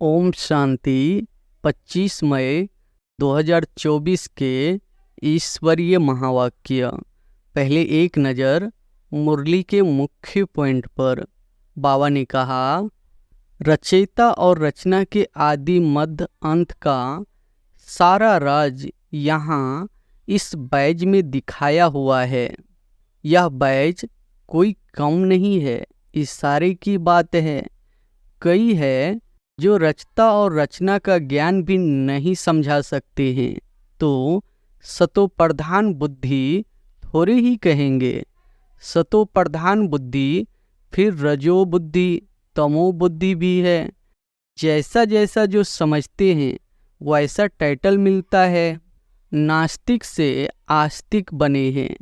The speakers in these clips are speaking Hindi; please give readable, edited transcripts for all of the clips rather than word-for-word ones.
ओम शांति। 25 मई 2024 के ईश्वरीय महावाक्य। पहले एक नज़र मुरली के मुख्य पॉइंट पर। बाबा ने कहा, रचयिता और रचना के आदि मध्य अंत का सारा राज यहाँ इस बैज में दिखाया हुआ है। यह बैज कोई कम नहीं है, इशारे की बात है। कई है जो रचता और रचना का ज्ञान भी नहीं समझा सकते हैं, तो सतो प्रधान बुद्धि थोड़े ही कहेंगे। सतो प्रधान बुद्धि, फिर रजो बुद्धि, तमो बुद्धि भी है। जैसा जैसा जो समझते हैं वैसा टाइटल मिलता है। नास्तिक से आस्तिक बने हैं।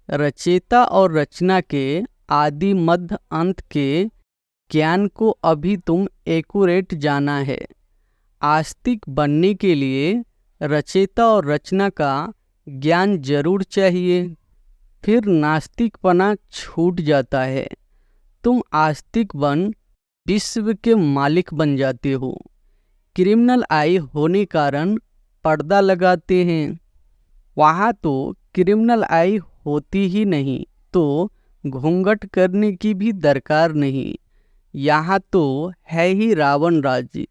रचयिता और रचना के आदि मध्य अंत के ज्ञान को अभी तुम एक्यूरेट जाना है। आस्तिक बनने के लिए रचयिता और रचना का ज्ञान जरूर चाहिए, फिर नास्तिकपना छूट जाता है। तुम आस्तिक बन विश्व के मालिक बन जाते हो। क्रिमिनल आई होने कारण पर्दा लगाते हैं। वहाँ तो क्रिमिनल आई होती ही नहीं, तो घूंघट करने की भी दरकार नहीं। यहाँ तो है ही रावण राज्य।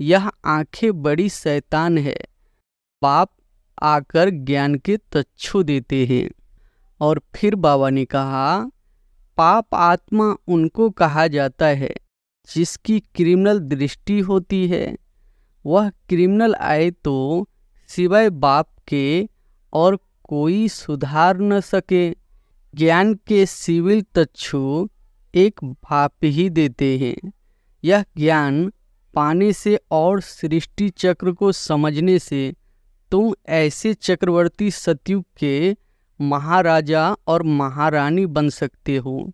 यह आंखें बड़ी शैतान है। बाप आकर ज्ञान के तच्छु देते हैं। और फिर बाबा ने कहा, पाप आत्मा उनको कहा जाता है जिसकी क्रिमिनल दृष्टि होती है। वह क्रिमिनल आए तो सिवाय बाप के और कोई सुधार न सके। ज्ञान के सिविल तच्छु एक भाप ही देते हैं। यह ज्ञान पाने से और सृष्टि चक्र को समझने से तुम ऐसे चक्रवर्ती सतयुग के महाराजा और महारानी बन सकते हो।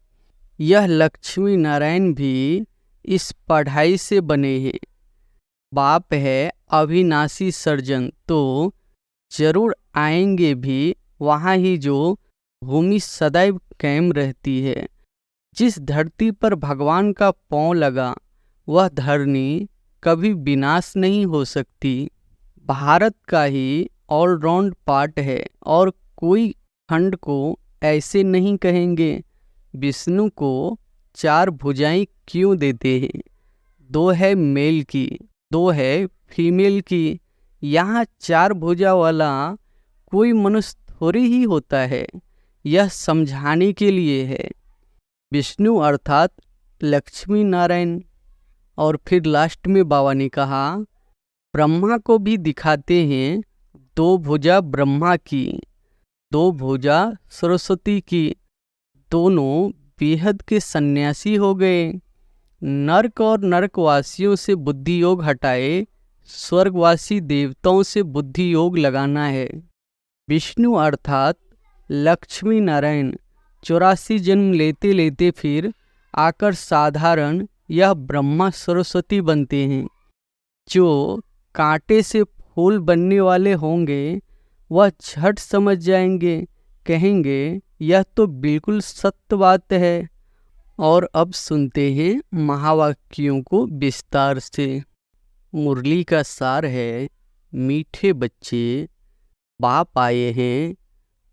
यह लक्ष्मी नारायण भी इस पढ़ाई से बने हैं। बाप है अविनाशी सर्जन, तो जरूर आएंगे भी वहाँ ही जो भूमि सदैव कायम रहती है। जिस धरती पर भगवान का पांव लगा वह धरनी कभी विनाश नहीं हो सकती। भारत का ही ऑलराउंड पार्ट है और कोई खंड को ऐसे नहीं कहेंगे। विष्णु को 4 भुजाएं क्यों देते हैं? 2 है मेल की, 2 है फीमेल की। यहाँ 4 भुजा वाला कोई मनुष्य थोड़ी ही होता है। यह समझाने के लिए है। विष्णु अर्थात लक्ष्मी नारायण। और फिर लास्ट में बाबा ने कहा, ब्रह्मा को भी दिखाते हैं 2 भुजा ब्रह्मा की, 2 भुजा सरस्वती की। दोनों बेहद के सन्यासी हो गए। नरक और नरकवासियों से बुद्धि योग हटाए, स्वर्गवासी देवताओं से बुद्धि योग लगाना है। विष्णु अर्थात लक्ष्मी नारायण 84 जन्म लेते लेते फिर आकर साधारण यह ब्रह्मा सरस्वती बनते हैं। जो कांटे से फूल बनने वाले होंगे वह झट समझ जाएंगे, कहेंगे यह तो बिल्कुल सत्य बात है। और अब सुनते हैं महावाक्यों को विस्तार से। मुरली का सार है, मीठे बच्चे, बाप आए हैं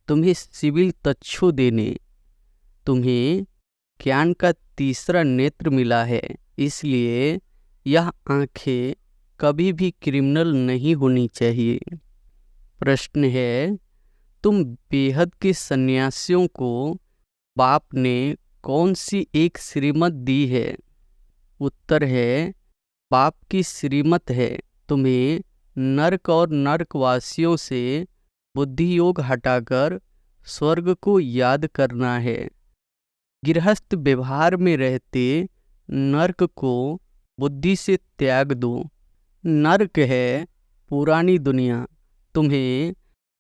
तुम्हें सिविल तच्छु देने। तुम्हें ज्ञान का तीसरा नेत्र मिला है, इसलिए यह आंखें कभी भी क्रिमिनल नहीं होनी चाहिए। प्रश्न है, तुम बेहद के सन्यासियों को बाप ने कौन सी एक श्रीमत दी है? उत्तर है, बाप की श्रीमत है तुम्हें नरक और नरकवासियों से बुद्धि योग हटाकर स्वर्ग को याद करना है। गृहस्थ व्यवहार में रहते नरक को बुद्धि से त्याग दो। नरक है पुरानी दुनिया, तुम्हें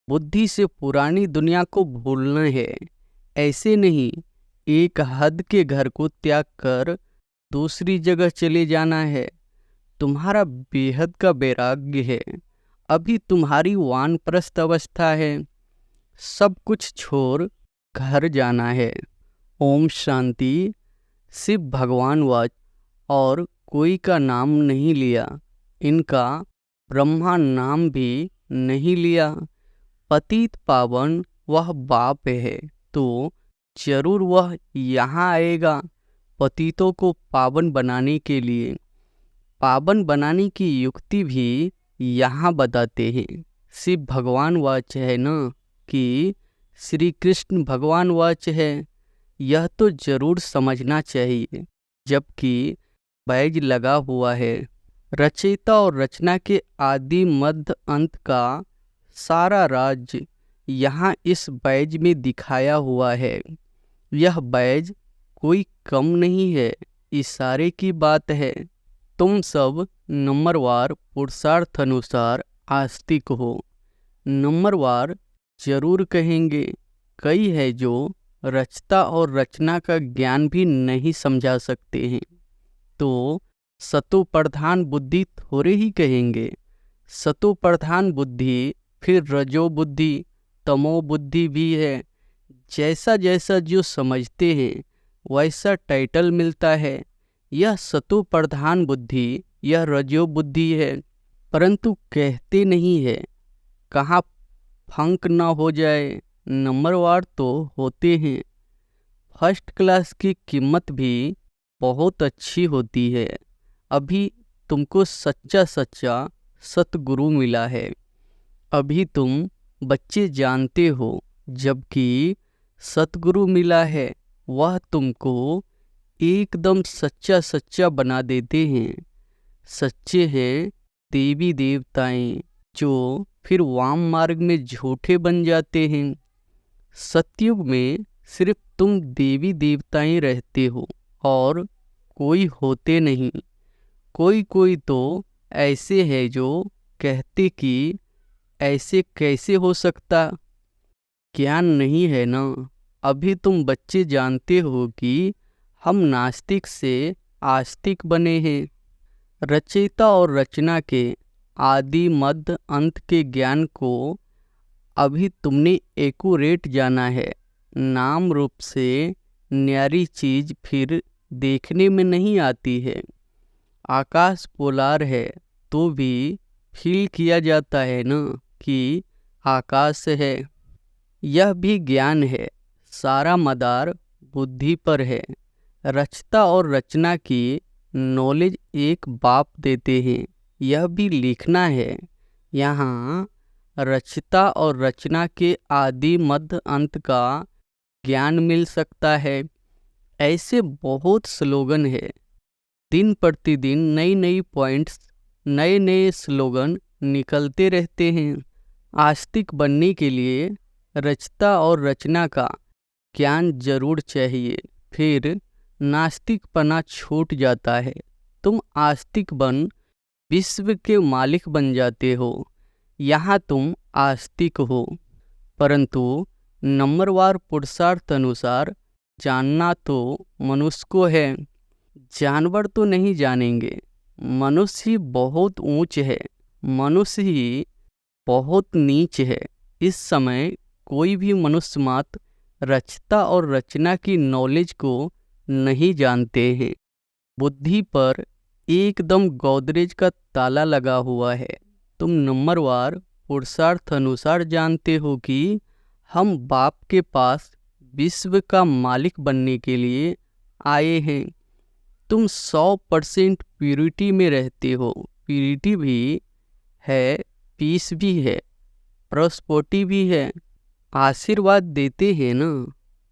बुद्धि से पुरानी दुनिया को भूलना है। ऐसे नहीं एक हद के घर को त्याग कर दूसरी जगह चले जाना है। तुम्हारा बेहद का वैराग्य है, अभी तुम्हारी वानप्रस्थ अवस्था है। सब कुछ छोड़ घर जाना है। ओम शांति। शिव भगवान वाच और कोई का नाम नहीं लिया। इनका ब्रह्मा नाम भी नहीं लिया। पतित पावन वह बाप है, तो जरूर वह यहाँ आएगा पतितों को पावन बनाने के लिए। पावन बनाने की युक्ति भी यहाँ बताते हैं। शिव भगवान वाच है ना कि श्री कृष्ण भगवान वाच है, यह तो जरूर समझना चाहिए। जबकि बैज लगा हुआ है, रचयिता और रचना के आदि मध्य अंत का सारा राज्य यहाँ इस बैज में दिखाया हुआ है। यह बैज कोई कम नहीं है, इशारे की बात है। तुम सब नंबरवार पुरुषार्थ अनुसार आस्तिक हो। नंबरवार जरूर कहेंगे। कई है जो रचता और रचना का ज्ञान भी नहीं समझा सकते हैं, तो सतो प्रधान बुद्धि थोड़े ही कहेंगे। सतो प्रधान बुद्धि, फिर रजो बुद्धि, तमो बुद्धि भी है। जैसा जैसा जो समझते हैं वैसा टाइटल मिलता है। यह सतो प्रधान बुद्धि, यह रजो बुद्धि है, परंतु कहते नहीं है। कहाँ फंक ना हो जाए, नंबरवार तो होते हैं। फर्स्ट क्लास की कीमत भी बहुत अच्छी होती है। अभी तुमको सच्चा सच्चा सतगुरु मिला है, अभी तुम बच्चे जानते हो। जबकि सतगुरु मिला है, वह तुमको एकदम सच्चा सच्चा बना देते हैं। सच्चे हैं देवी देवताएं, जो फिर वाम मार्ग में झूठे बन जाते हैं। सतयुग में सिर्फ तुम देवी देवताएं रहते हो और कोई होते नहीं। कोई कोई तो ऐसे है जो कहते कि ऐसे कैसे हो सकता। ज्ञान नहीं है ना। अभी तुम बच्चे जानते हो कि हम नास्तिक से आस्तिक बने हैं। रचयिता और रचना के आदि मध्य अंत के ज्ञान को अभी तुमने एक्यूरेट जाना है। नाम रूप से न्यारी चीज फिर देखने में नहीं आती है। आकाश पोलार है तो भी फील किया जाता है ना कि आकाश है। यह भी ज्ञान है। सारा मदार बुद्धि पर है। रचता और रचना की नॉलेज एक बाप देते हैं, यह भी लिखना है। यहाँ रचता और रचना के आदि मध्य अंत का ज्ञान मिल सकता है। ऐसे बहुत स्लोगन है। दिन प्रतिदिन नई नई पॉइंट्स, नए नए स्लोगन निकलते रहते हैं। आस्तिक बनने के लिए रचता और रचना का ज्ञान जरूर चाहिए, फिर नास्तिकपना छूट जाता है। तुम आस्तिक बन विश्व के मालिक बन जाते हो। यहाँ तुम आस्तिक हो, परंतु नंबरवार पुरुषार्थ अनुसार जानना तो मनुष्य को है। जानवर तो नहीं जानेंगे। मनुष्य ही बहुत ऊंच है, मनुष्य ही बहुत नीच है। इस समय कोई भी मनुष्य मात्र रचता और रचना की नॉलेज को नहीं जानते हैं। बुद्धि पर एकदम गोदरेज का ताला लगा हुआ है। तुम नंबरवार पुरुषार्थ अनुसार जानते हो कि हम बाप के पास विश्व का मालिक बनने के लिए आए हैं। तुम 100% प्यूरिटी में रहते हो। प्यूरिटी भी है, पीस भी है, प्रॉस्पेरिटी भी है। आशीर्वाद देते हैं ना,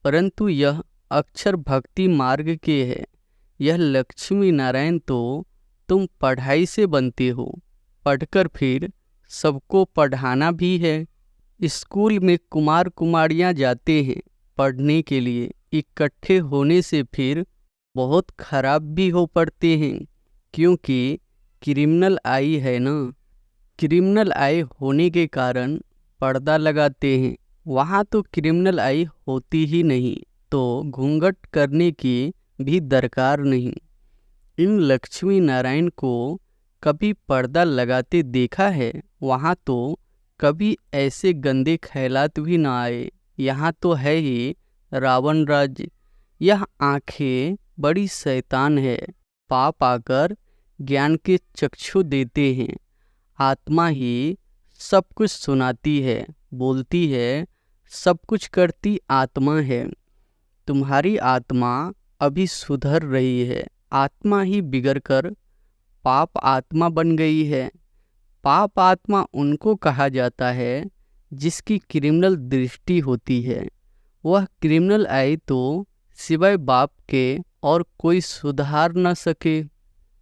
परंतु यह अक्षर भक्ति मार्ग के है। यह लक्ष्मी नारायण तो तुम पढ़ाई से बनते हो, पढ़कर फिर सबको पढ़ाना भी है। स्कूल में कुमार कुमारियाँ जाते हैं पढ़ने के लिए, इकट्ठे होने से फिर बहुत खराब भी हो पड़ते हैं, क्योंकि क्रिमिनल आई है ना। क्रिमिनल आई होने के कारण पर्दा लगाते हैं। वहाँ तो क्रिमिनल आई होती ही नहीं, तो घूंघट करने की भी दरकार नहीं। इन लक्ष्मी नारायण को कभी पर्दा लगाते देखा है? वहाँ तो कभी ऐसे गंदे ख्यालात भी ना आए। यहाँ तो है ही रावण राज्य। यह आंखें बड़ी शैतान है। पाप आकर ज्ञान के चक्षु देते हैं। आत्मा ही सब कुछ सुनाती है, बोलती है, सब कुछ करती आत्मा है। तुम्हारी आत्मा अभी सुधर रही है। आत्मा ही बिगड़कर पाप आत्मा बन गई है। पाप आत्मा उनको कहा जाता है जिसकी क्रिमिनल दृष्टि होती है। वह क्रिमिनल आए तो सिवाय बाप के और कोई सुधार न सके।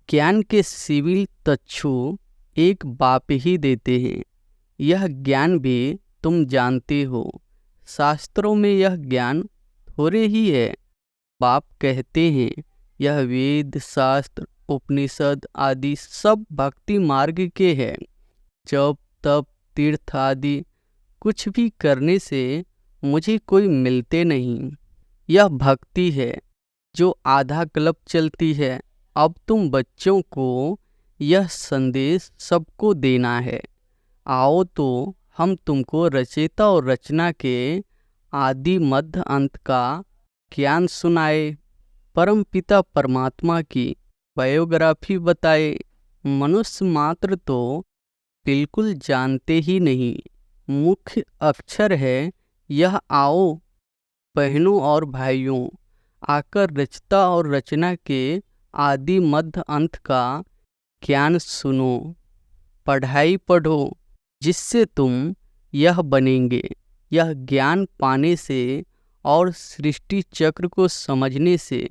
ज्ञान के सिविल तच्छू एक बाप ही देते हैं। यह ज्ञान भी तुम जानते हो। शास्त्रों में यह ज्ञान थोड़े ही है। बाप कहते हैं यह वेद शास्त्र उपनिषद आदि सब भक्ति मार्ग के हैं। जप तप तीर्थ आदि कुछ भी करने से मुझे कोई मिलते नहीं। यह भक्ति है जो आधा कल्प चलती है। अब तुम बच्चों को यह संदेश सबको देना है। आओ तो हम तुमको रचयिता और रचना के आदि मध्य अंत का ज्ञान सुनाए। परम पिता परमात्मा की बायोग्राफी बताए। मनुष्य मात्र तो बिल्कुल जानते ही नहीं। मुख्य अक्षर है यह। आओ बहनों और भाइयों, आकर रचता और रचना के आदि मध्य अंत का ज्ञान सुनो। पढ़ाई पढ़ो जिससे तुम यह बनेंगे। यह ज्ञान पाने से और सृष्टि चक्र को समझने से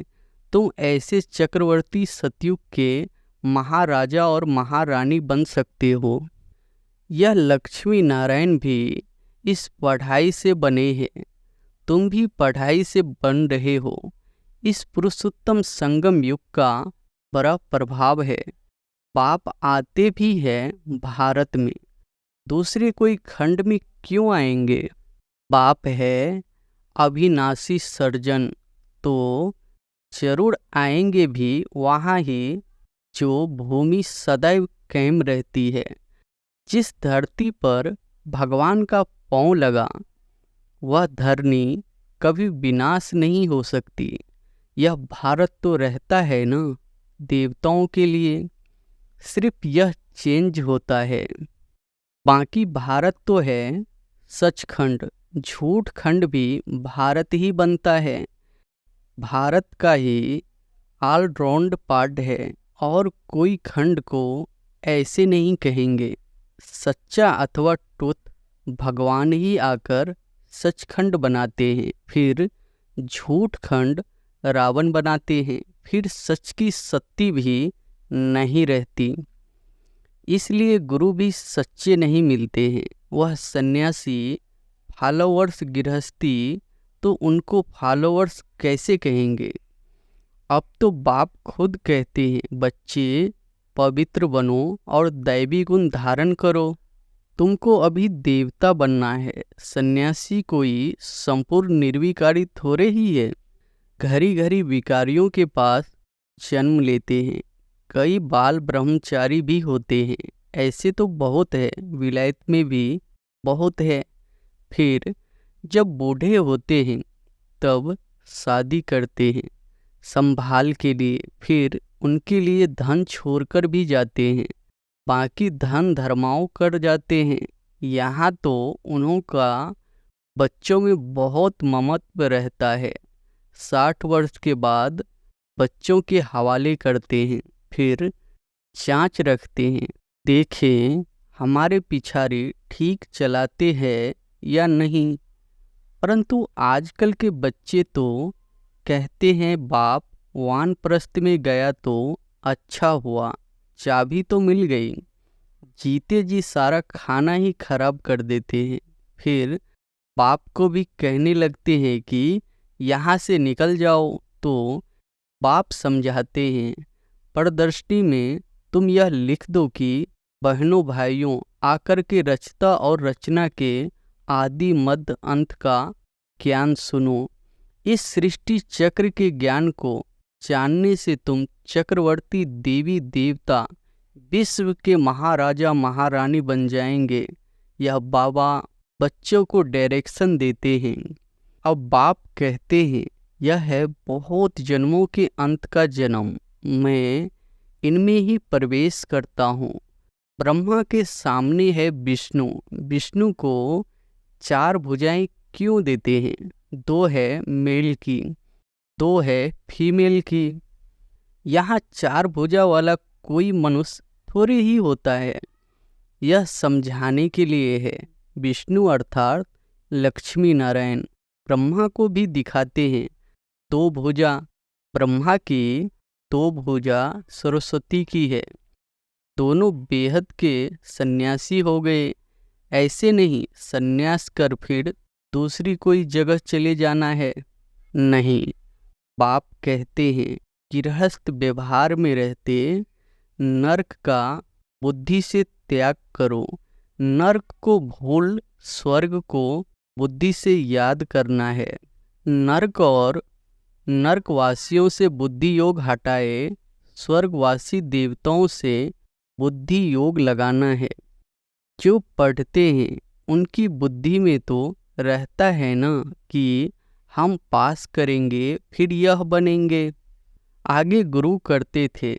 तुम ऐसे चक्रवर्ती सतयुग के महाराजा और महारानी बन सकते हो। यह लक्ष्मी नारायण भी इस पढ़ाई से बने हैं। तुम भी पढ़ाई से बन रहे हो। इस पुरुषोत्तम संगम युग का बड़ा प्रभाव है। बाप आते भी हैं भारत में, दूसरे कोई खंड में क्यों आएंगे। बाप है अविनाशी सर्जन, तो जरूर आएंगे भी वहाँ ही जो भूमि सदैव कायम रहती है। जिस धरती पर भगवान का पांव लगा वह धरनी कभी विनाश नहीं हो सकती। यह भारत तो रहता है ना देवताओं के लिए, सिर्फ यह चेंज होता है। बाकी भारत तो है सचखंड। झूठ खंड भी भारत ही बनता है। भारत का ही ऑलराउंड पार्ट है और कोई खंड को ऐसे नहीं कहेंगे। सच्चा अथवा ट्रुथ भगवान ही आकर सचखंड बनाते हैं, फिर झूठ खंड रावण बनाते हैं, फिर सच की सत्ती भी नहीं रहती। इसलिए गुरु भी सच्चे नहीं मिलते हैं। वह सन्यासी फॉलोअर्स गृहस्थी तो उनको फॉलोअर्स कैसे कहेंगे। अब तो बाप खुद कहते हैं बच्चे पवित्र बनो और दैवी गुण धारण करो। तुमको अभी देवता बनना है। सन्यासी कोई संपूर्ण निर्विकारी थोड़े ही है। घड़ी घड़ी विकारियों के पास जन्म लेते हैं। कई बाल ब्रह्मचारी भी होते हैं। ऐसे तो बहुत है, विलायत में भी बहुत है। फिर जब बूढ़े होते हैं तब शादी करते हैं संभाल के लिए, फिर उनके लिए धन छोड़कर भी जाते हैं। बाकी धन धर्माओं कर जाते हैं। यहाँ तो उनका बच्चों में बहुत ममत्व रहता है। 60 वर्ष के बाद बच्चों के हवाले करते हैं, फिर जांच रखते हैं, देखें हमारे पिछाड़ी ठीक चलाते हैं या नहीं। परंतु आजकल के बच्चे तो कहते हैं बाप वानप्रस्थ में गया तो अच्छा हुआ, चाबी तो मिल गई। जीते जी सारा खाना ही खराब कर देते हैं। फिर बाप को भी कहने लगते हैं कि यहाँ से निकल जाओ, तो बाप समझाते हैं परदृष्टि में तुम यह लिख दो कि बहनों भाइयों आकर के रचता और रचना के आदि मध्य अंत का ज्ञान सुनो। इस सृष्टि चक्र के ज्ञान को जानने से तुम चक्रवर्ती देवी देवता विश्व के महाराजा महारानी बन जाएंगे। यह बाबा बच्चों को डायरेक्शन देते हैं। अब बाप कहते हैं यह है बहुत जन्मों के अंत का जन्म। मैं इनमें ही प्रवेश करता हूँ। ब्रह्मा के सामने है विष्णु। विष्णु को 4 भुजाएं क्यों देते हैं? 2 है मेल की, 2 है फीमेल की। यहाँ 4 भुजा वाला कोई मनुष्य थोड़ी ही होता है। यह समझाने के लिए है। विष्णु अर्थात लक्ष्मी नारायण ब्रह्मा को भी दिखाते हैं। 2 भुजा ब्रह्मा की, 2 भुजा सरस्वती की है। दोनों बेहद के सन्यासी हो गए। ऐसे नहीं सन्यास कर फिर दूसरी कोई जगह चले जाना है, नहीं। बाप कहते हैं गृहस्थ व्यवहार में रहते नरक का बुद्धि से त्याग करो। नरक को भूल स्वर्ग को बुद्धि से याद करना है। नरक और नरकवासियों से बुद्धि योग हटाए स्वर्गवासी देवताओं से बुद्धि योग लगाना है। जो पढ़ते हैं उनकी बुद्धि में तो रहता है ना कि हम पास करेंगे फिर यह बनेंगे। आगे गुरु करते थे।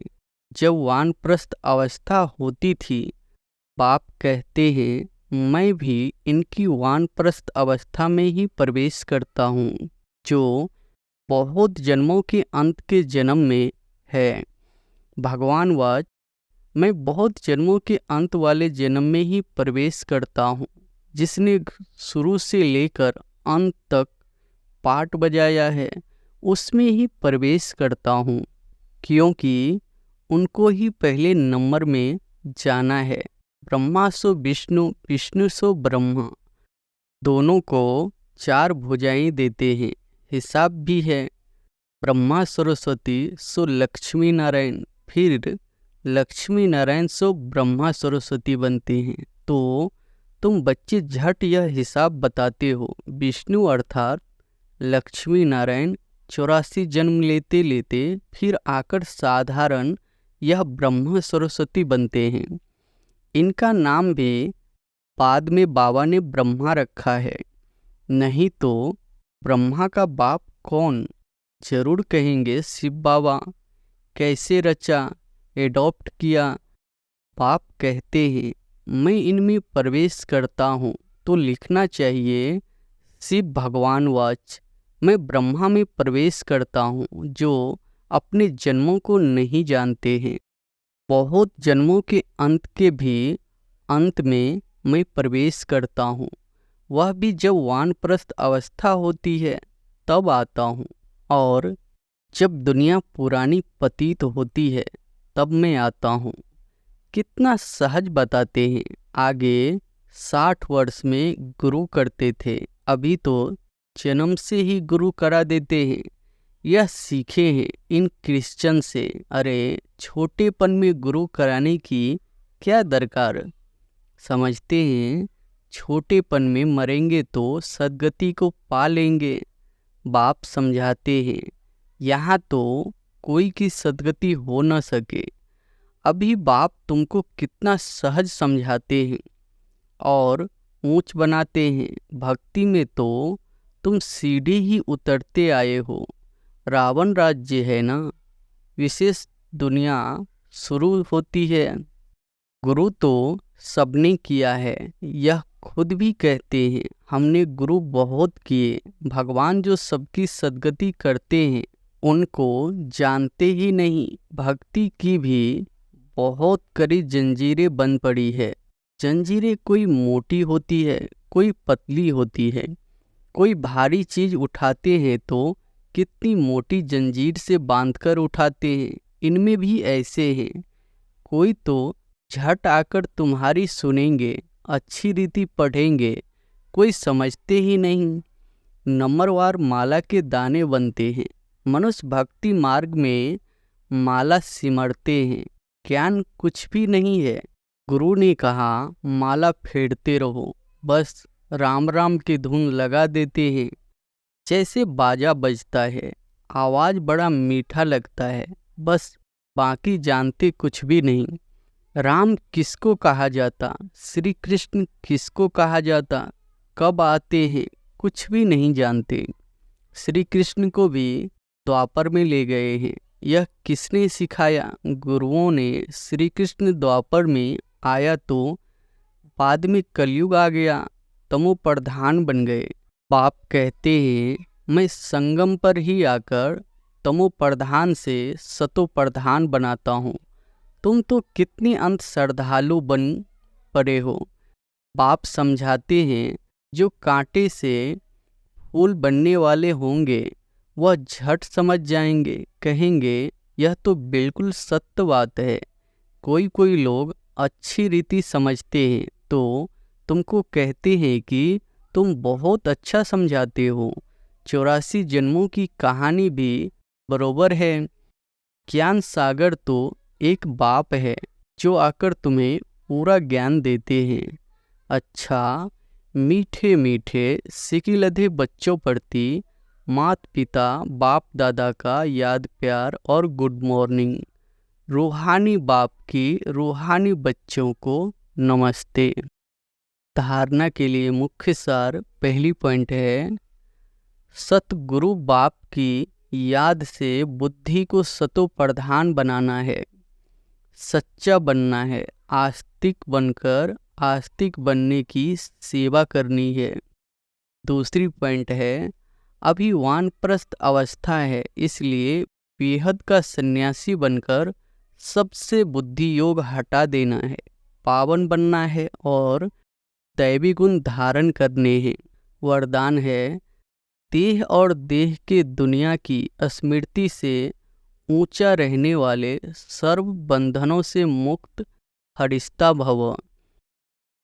जब वानप्रस्थ अवस्था होती थी, बाप कहते हैं मैं भी इनकी वानप्रस्थ अवस्था में ही प्रवेश करता हूँ, जो बहुत जन्मों के अंत के जन्म में है। भगवान वाच मैं बहुत जन्मों के अंत वाले जन्म में ही प्रवेश करता हूँ। जिसने शुरू से लेकर अंत तक पाठ बजाया है उसमें ही प्रवेश करता हूँ, क्योंकि उनको ही पहले नंबर में जाना है। ब्रह्मा सो विष्णु, विष्णु सो ब्रह्मा। दोनों को 4 भुजाएं देते हैं। हिसाब भी है। ब्रह्मा सरस्वती सो लक्ष्मी नारायण, फिर लक्ष्मी नारायण सो ब्रह्मा सरस्वती बनते हैं। तो तुम बच्चे झट यह हिसाब बताते हो। विष्णु अर्थात लक्ष्मी नारायण 84 जन्म लेते लेते फिर आकर साधारण यह ब्रह्मा सरस्वती बनते हैं। इनका नाम भी बाद में बाबा ने ब्रह्मा रखा है। नहीं तो ब्रह्मा का बाप कौन? जरूर कहेंगे शिव बाबा। कैसे रचा, एडॉप्ट किया? बाप कहते हैं मैं इनमें प्रवेश करता हूँ, तो लिखना चाहिए शिव भगवान वाच मैं ब्रह्मा में प्रवेश करता हूँ, जो अपने जन्मों को नहीं जानते हैं। बहुत जन्मों के अंत के भी अंत में मैं प्रवेश करता हूँ। वह भी जब वानप्रस्थ अवस्था होती है तब आता हूँ, और जब दुनिया पुरानी पतित होती है तब मैं आता हूँ। कितना सहज बताते हैं। आगे 60 वर्ष में गुरु करते थे, अभी तो जन्म से ही गुरु करा देते हैं। यह सीखे हैं इन क्रिश्चियन से। अरे छोटेपन में गुरु कराने की क्या दरकार? समझते हैं छोटेपन में मरेंगे तो सद्गति को पा लेंगे। बाप समझाते हैं यहाँ तो कोई की सद्गति हो न सके। अभी बाप तुमको कितना सहज समझाते हैं और ऊंच बनाते हैं। भक्ति में तो तुम सीढ़ी ही उतरते आए हो। रावण राज्य है ना, विशेष दुनिया शुरू होती है। गुरु तो सबने किया है, यह खुद भी कहते हैं हमने गुरु बहुत किए। भगवान जो सबकी सद्गति करते हैं उनको जानते ही नहीं। भक्ति की भी बहुत कड़ी जंजीरें बन पड़ी है। जंजीरें कोई मोटी होती है, कोई पतली होती है। कोई भारी चीज उठाते हैं तो कितनी मोटी जंजीर से बांधकर उठाते हैं। इनमें भी ऐसे हैं। कोई तो झट आकर तुम्हारी सुनेंगे, अच्छी रीति पढ़ेंगे, कोई समझते ही नहीं। नंबरवार माला के दाने बनते हैं। मनुष्य भक्ति मार्ग में माला सिमरते हैं। ज्ञान कुछ भी नहीं है। गुरु ने कहा माला फेरते रहो, बस राम राम की धुन लगा देते हैं। जैसे बाजा बजता है, आवाज बड़ा मीठा लगता है, बस बाकी जानते कुछ भी नहीं। राम किसको कहा जाता, श्री कृष्ण किसको कहा जाता, कब आते हैं, कुछ भी नहीं जानते। श्री कृष्ण को भी द्वापर में ले गए हैं, यह किसने सिखाया? गुरुओं ने। श्री कृष्ण द्वापर में आया तो बाद में कलयुग आ गया, तमो प्रधान बन गए। बाप कहते हैं मैं संगम पर ही आकर तमो प्रधान से सतो प्रधान बनाता हूँ। तुम तो कितनी अंत श्रद्धालु बन पड़े हो। बाप समझाते हैं जो कांटे से फूल बनने वाले होंगे वह झट समझ जाएंगे, कहेंगे यह तो बिल्कुल सत्य बात है। कोई कोई लोग अच्छी रीति समझते हैं तो तुमको कहते हैं कि तुम बहुत अच्छा समझाते हो। 84 जन्मों की कहानी भी बरोबर है। ज्ञान सागर तो एक बाप है जो आकर तुम्हें पूरा ज्ञान देते हैं। अच्छा, मीठे मीठे सिकिलधे बच्चों प्रति माता पिता बाप दादा का याद प्यार और गुड मॉर्निंग। रूहानी बाप की रूहानी बच्चों को नमस्ते। धारणा के लिए मुख्य सार पहली पॉइंट है, सतगुरु बाप की याद से बुद्धि को सतो प्रधान बनाना है, सच्चा बनना है, आस्तिक बनकर आस्तिक बनने की सेवा करनी है। दूसरी पॉइंट है, अभी वानप्रस्थ अवस्था है, इसलिए बेहद का सन्यासी बनकर सबसे बुद्धि योग हटा देना है, पावन बनना है और दैवी गुण धारण करने हैं। वरदान है, देह और देह के दुनिया की स्मृति से ऊंचा रहने वाले सर्व बंधनों से मुक्त हरिस्ता भव।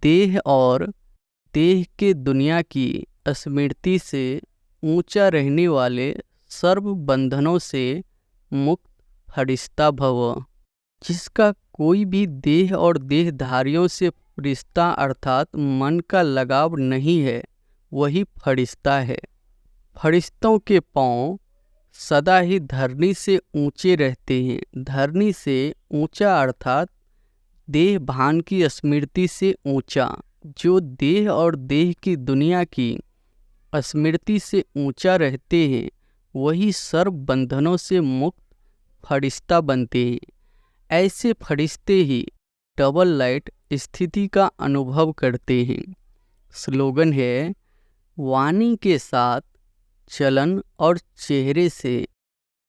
देह और देह के दुनिया की स्मृति से ऊंचा रहने वाले सर्व बंधनों से मुक्त हरिस्ता भव। जिसका कोई भी देह और देहधारियों से रिश्ता अर्थात मन का लगाव नहीं है, वही फरिश्ता है। फरिश्तों के पांव सदा ही धरनी से ऊंचे रहते हैं। धरनी से ऊंचा अर्थात देह भान की स्मृति से ऊंचा। जो देह और देह की दुनिया की स्मृति से ऊंचा रहते हैं वही सर्व बंधनों से मुक्त फरिश्ता बनते हैं। ऐसे फरिश्ते ही डबल लाइट स्थिति का अनुभव करते हैं। स्लोगन है, वाणी के साथ चलन और चेहरे से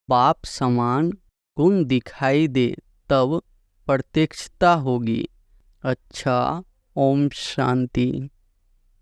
बाप समान गुण दिखाई दे तब प्रत्यक्षता होगी। अच्छा, ओम शांति।